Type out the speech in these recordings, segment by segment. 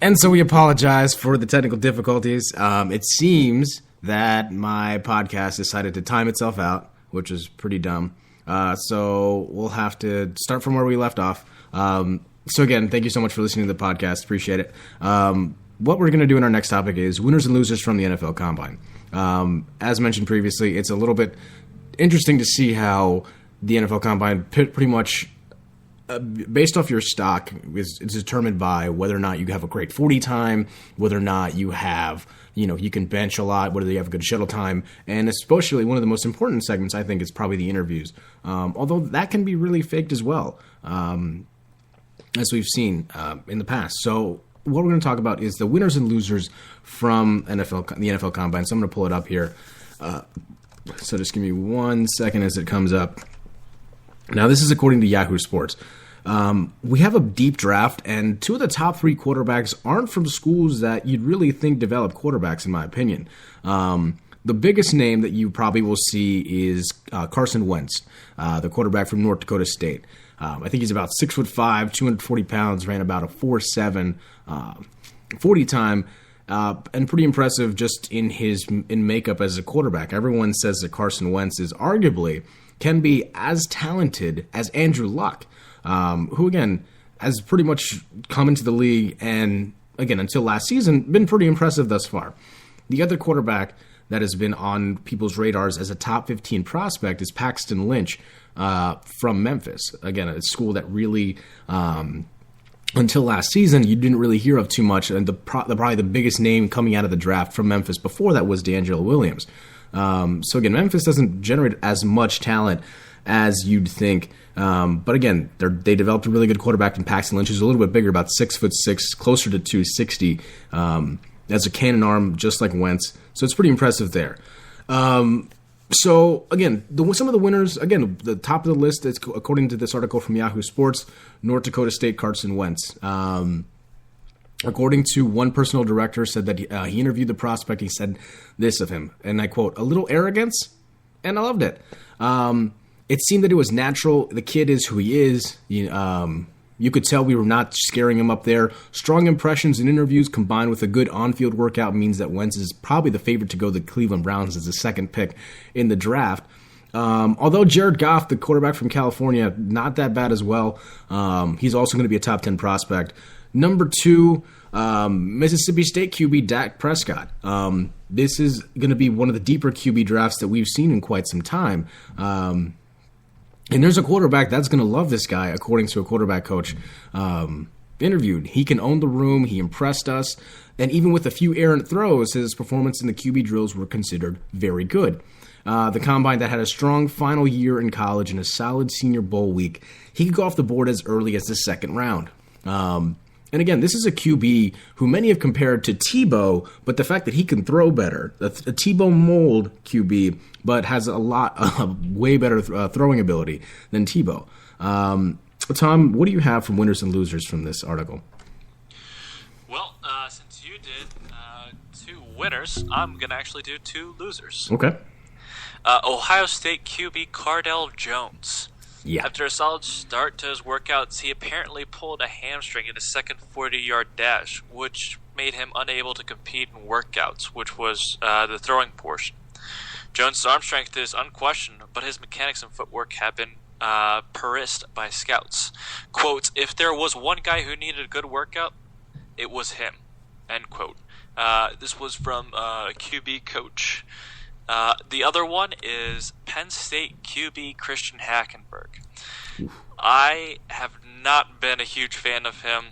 And so we apologize for the technical difficulties. It seems that my podcast decided to time itself out, which is pretty dumb. So we'll have to start from where we left off. So again, thank you so much for listening to the podcast. Appreciate it. What we're going to do in our next topic is winners and losers from the NFL Combine. As mentioned previously, it's a little bit interesting to see how the NFL Combine pretty much based off your stock is determined by whether or not you have a great 40 time, whether or not you have, you can bench a lot, whether you have a good shuttle time, and especially one of the most important segments, I think, is probably the interviews. Although that can be really faked as well, as we've seen in the past. So what we're going to talk about is the winners and losers from the NFL Combine. So I'm going to pull it up here. So just give me 1 second as it comes up. Now, this is according to Yahoo Sports. We have a deep draft, and 2 of the top 3 quarterbacks aren't from schools that you'd really think develop quarterbacks, in my opinion. The biggest name that you probably will see is Carson Wentz, the quarterback from North Dakota State. I think he's about 6'5", 240 pounds, ran about a 4.7 40 time, and pretty impressive just in makeup as a quarterback. Everyone says that Carson Wentz is arguably can be as talented as Andrew Luck, who, again, has pretty much come into the league and, again, until last season, been pretty impressive thus far. The other quarterback that has been on people's radars as a top 15 prospect is Paxton Lynch from Memphis. Again, a school that really, until last season, you didn't really hear of too much, and probably the biggest name coming out of the draft from Memphis before that was DeAngelo Williams. So again, Memphis doesn't generate as much talent as you'd think. But again, they developed a really good quarterback in Paxton Lynch, who's a little bit bigger, about 6'6", closer to 260, as a cannon arm, just like Wentz. So it's pretty impressive there. So again, some of the winners, again, the top of the list is, according to this article from Yahoo Sports, North Dakota State, Carson Wentz. According to one personal director, said that he interviewed the prospect. He said this of him, and I quote, "A little arrogance," and I loved it. It seemed that it was natural. The kid is who he is. You could tell we were not scaring him up there. Strong impressions in interviews combined with a good on-field workout means that Wentz is probably the favorite to go to the Cleveland Browns as the second pick in the draft. Although Jared Goff, the quarterback from California, not that bad as well. He's also going to be a top 10 prospect. Number 2, Mississippi State QB Dak Prescott. This is going to be one of the deeper QB drafts that we've seen in quite some time. And there's a quarterback that's going to love this guy, according to a quarterback coach interviewed. He can own the room. He impressed us. And even with a few errant throws, his performance in the QB drills were considered very good. The combine that had a strong final year in college and a solid senior bowl week, he could go off the board as early as the second round. And again, this is a QB who many have compared to Tebow, but the fact that he can throw better, a Tebow mold QB, but has a lot of way better throwing ability than Tebow. Tom, what do you have from winners and losers from this article? Well, since you did 2 winners, I'm going to actually do 2 losers. Okay. Ohio State QB Cardell Jones. Yeah. After a solid start to his workouts, he apparently pulled a hamstring in his second 40-yard dash, which made him unable to compete in workouts, which was the throwing portion. Jones' arm strength is unquestioned, but his mechanics and footwork have been praised by scouts. Quote, "If there was one guy who needed a good workout, it was him." End quote. This was from QB coach. The other one is Penn State QB Christian Hackenberg. I have not been a huge fan of him.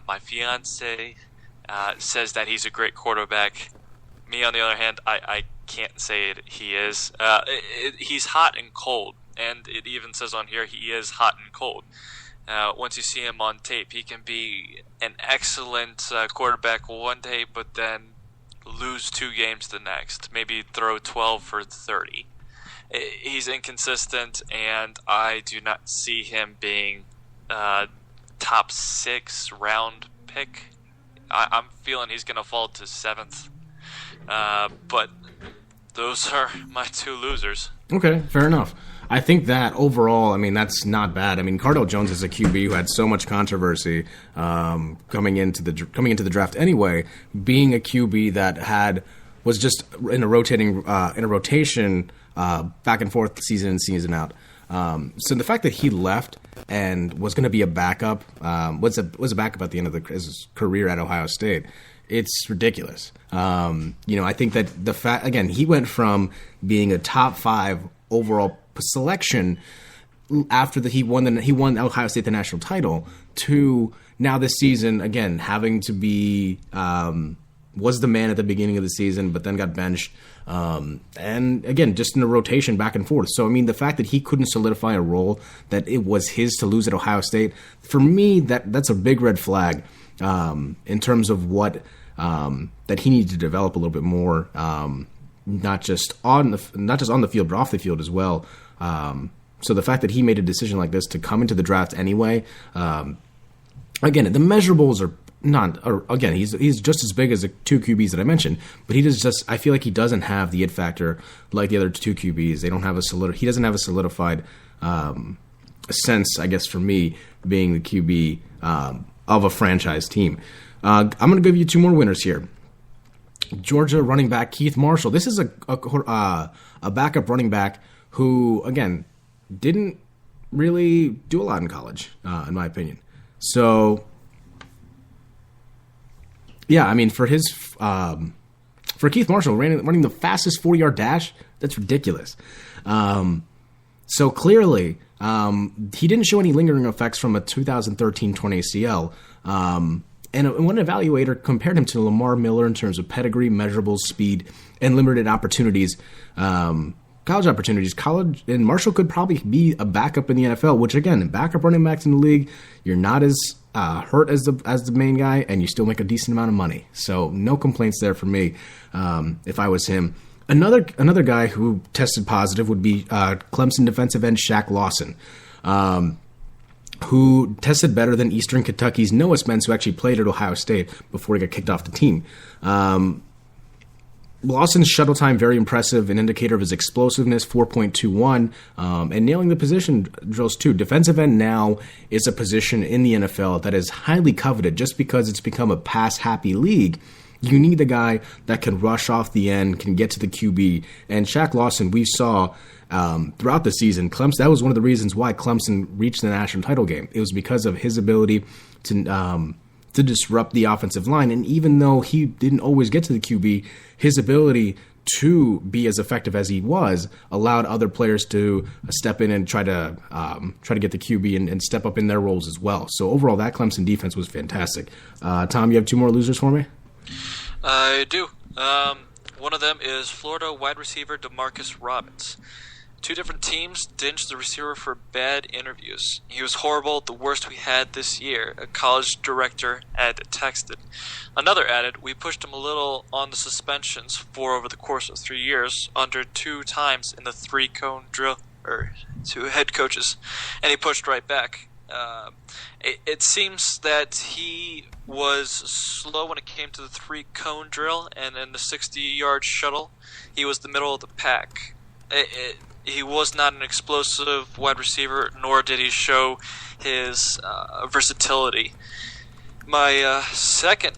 My fiance says that he's a great quarterback. Me, on the other hand, I can't say he is. He's hot and cold, and it even says on here he is hot and cold. Once you see him on tape, he can be an excellent quarterback one day, but then lose 2 games the next, maybe throw 12 for 30. He's inconsistent, and I do not see him being top 6 round pick. I'm feeling he's going to fall to 7th. But those are my 2 losers. Okay, fair enough. I think that overall, I mean, that's not bad. I mean, Cardale Jones is a QB who had so much controversy coming into the draft anyway. Being a QB that was just in a rotation back and forth season in, season out. So the fact that he left and was going to be a backup, was a backup at the end of his career at Ohio State. It's ridiculous. I think that the fact, again, he went from being a top 5 overall selection after he won Ohio State the national title to now this season, again, having to be, was the man at the beginning of the season, but then got benched. And again, just in a rotation back and forth. So, I mean, the fact that he couldn't solidify a role that it was his to lose at Ohio State, for me, that's a big red flag in terms of what that he needs to develop a little bit more, not just on the field, but off the field as well. So the fact that he made a decision like this to come into the draft anyway, again, the measurables are not. Or again, he's just as big as the 2 QBs that I mentioned, but I feel like he doesn't have the it factor like the other 2 QBs. They don't have he doesn't have a solidified sense, I guess, for me being the QB of a franchise team. I'm going to give you 2 more winners here. Georgia running back Keith Marshall. This is a backup running back who, again, didn't really do a lot in college, in my opinion. So, yeah, I mean, for Keith Marshall running the fastest 40-yard dash, that's ridiculous. So clearly, he didn't show any lingering effects from a 2013 torn ACL. And one evaluator compared him to Lamar Miller in terms of pedigree, measurables, speed, and limited opportunities, college opportunities. And Marshall could probably be a backup in the NFL, which, again, backup running backs in the league, you're not as hurt as the main guy, and you still make a decent amount of money. So no complaints there for me if I was him. Another guy who tested positive would be Clemson defensive end Shaq Lawson, who tested better than Eastern Kentucky's Noah Spence, who actually played at Ohio State before he got kicked off the team. Lawson's shuttle time, very impressive, an indicator of his explosiveness, 4.21, and nailing the position drills too. Defensive end now is a position in the NFL that is highly coveted just because it's become a pass-happy league. You need a guy that can rush off the end, can get to the QB. And Shaq Lawson, we saw throughout the season, Clemson, that was one of the reasons why Clemson reached the national title game. It was because of his ability to disrupt the offensive line. And even though he didn't always get to the QB, his ability to be as effective as he was allowed other players to step in and try to get the QB and step up in their roles as well. So overall, that Clemson defense was fantastic. Tom, you have 2 more losers for me? I do. One of them is Florida wide receiver Demarcus Robbins. 2 different teams dinged the receiver for bad interviews. He was horrible, the worst we had this year, a college director had texted. Another added, we pushed him a little on the suspensions for over the course of 3 years, under 2 times in the 3-cone drill, or 2 head coaches, and he pushed right back. It seems that he was slow when it came to the 3-cone drill, and in the 60-yard shuttle, he was the middle of the pack. He was not an explosive wide receiver, nor did he show his versatility. My second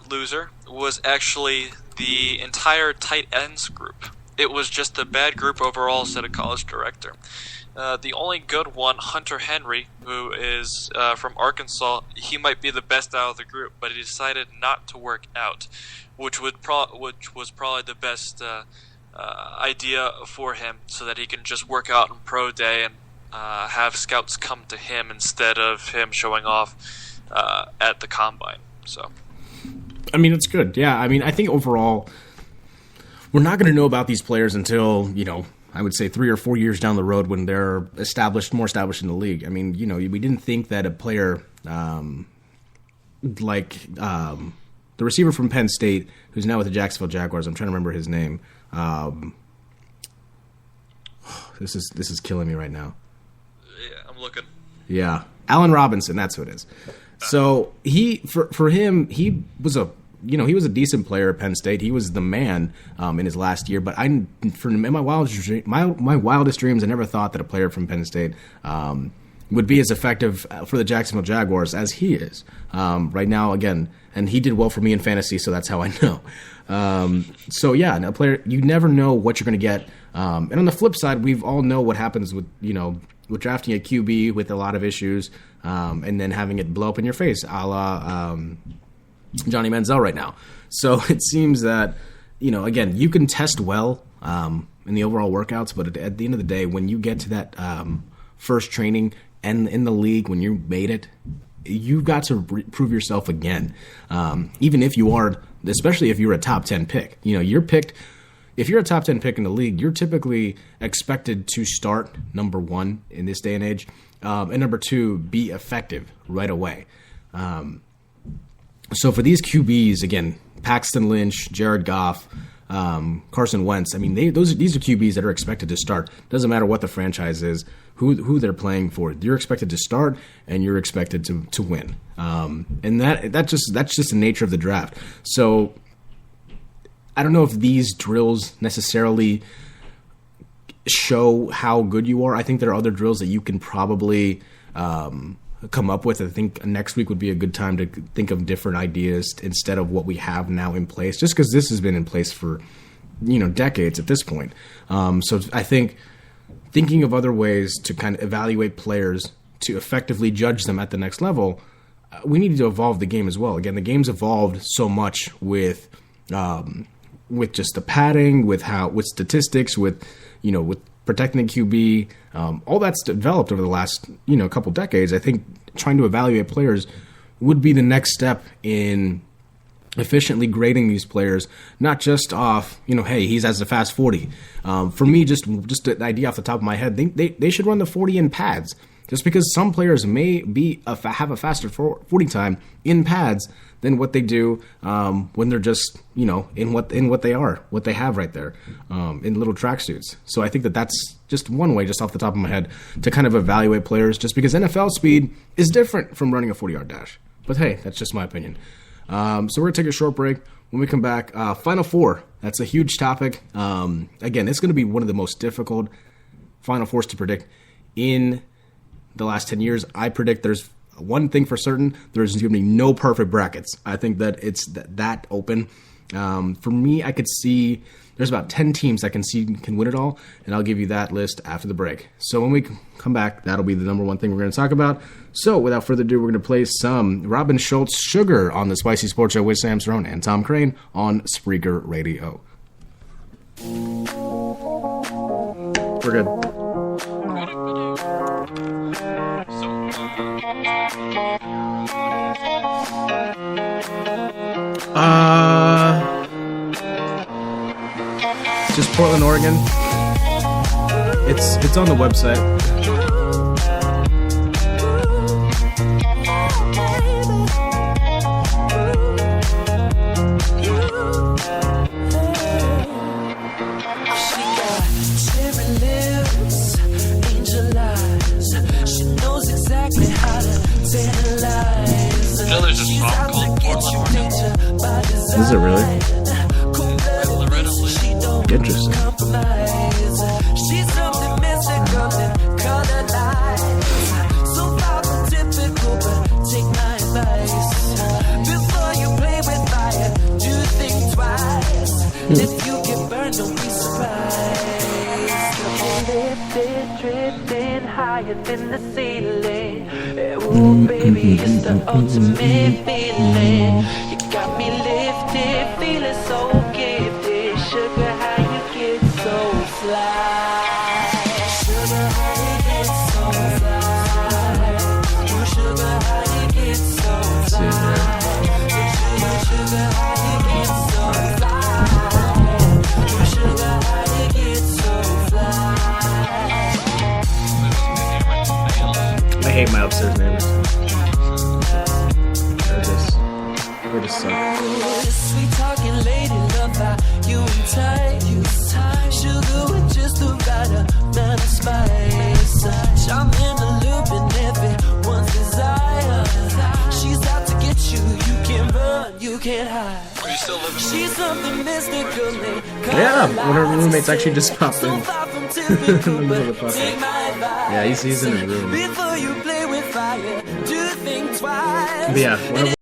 loser was actually the entire tight ends group. It was just a bad group overall, said a college director. The only good one, Hunter Henry, who is from Arkansas, he might be the best out of the group, but he decided not to work out, which was probably the best idea for him, so that he can just work out on pro day and have scouts come to him instead of him showing off at the combine. So, I mean, it's good. Yeah, I mean, I think overall, we're not going to know about these players until, I would say 3 or 4 years down the road when they're more established in the league. I mean, we didn't think that a player like the receiver from Penn State, who's now with the Jacksonville Jaguars, I'm trying to remember his name. This is killing me right now. Yeah, I'm looking. Yeah, Allen Robinson, that's who it is. So for him, he was a he was a decent player at Penn State. He was the man in his last year. But in my wildest dreams, I never thought that a player from Penn State would be as effective for the Jacksonville Jaguars as he is right now. Again, and he did well for me in fantasy, so that's how I know. A player, you never know what you're going to get. And on the flip side, we've all know what happens with drafting a QB with a lot of issues and then having it blow up in your face, a la Johnny Manziel right now. So it seems that, again, you can test well in the overall workouts, but at the end of the day, when you get to that first training and in the league, when you made it, you've got to prove yourself again. Even if you are, especially if you're a top 10 pick, you're picked. If you're a top 10 pick in the league, you're typically expected to start number one in this day and age, and number two, be effective right away. So for these QBs, again, Paxton Lynch, Jared Goff, Carson Wentz, these are QBs that are expected to start. Doesn't matter what the franchise is, who they're playing for. You're expected to start, and you're expected to win. And that's just the nature of the draft. So I don't know if these drills necessarily show how good you are. I think there are other drills that you can probably come up with. I think next week would be a good time to think of different ideas instead of what we have now in place, just because this has been in place for decades at this point. So I think thinking of other ways to kind of evaluate players to effectively judge them at the next level, we need to evolve the game as well. Again, the game's evolved so much with just the padding, with statistics, with protecting the QB, all that's developed over the last couple decades. I think trying to evaluate players would be the next step in efficiently grading these players, not just off hey, he's has a fast 40. For me, just an idea off the top of my head, they should run the 40 in pads. Just because some players may have a faster 40 time in pads than what they do when they're just in what they have right there in little tracksuits. So I think that's just one way, just off the top of my head, to kind of evaluate players. Just because NFL speed is different from running a 40-yard dash. But hey, that's just my opinion. So we're gonna take a short break. When we come back, Final Four. That's a huge topic. Again, it's going to be one of the most difficult Final Fours to predict in the last 10 years. I predict there's one thing for certain: there's going to be no perfect brackets. I think that it's that open. For me, I could see there's about 10 teams I can see can win it all, and I'll give you that list after the break. So when we come back, that'll be the number one thing we're going to talk about. So without further ado, we're going to play some Robin Schultz Sugar on the Spicy Sports Show with Sam Cerrone and Tom Crane on Spreaker Radio. We're good. Just Portland, Oregon. It's on the website. There's a song called Portland, Oregon. Is it really? Interesting. If you get burned, don't be surprised. Lifted, drifting higher than the ceiling. Ooh, baby, it's the ultimate feeling. You got me lifted, feeling so gifted. Sugar, how you get so fly? Sugar, how you get so fly? Ooh, sugar, how you get so fly? Sugar, how you get so fly? I hate my upstairs neighbors. They just suck. Sweet talking lady, love how you entice. Sugar with just the right amount of spice. Charming a loop in everyone's desire. She's out to get you, you can run. you can't hide. Are you still living? She's something mystical. Yeah, one of our roommates actually just popped in. So far from typical, In the middle of the but podcast. take my advice. Yeah, he's in his room. Before you play with fire, do think twice. But yeah, one of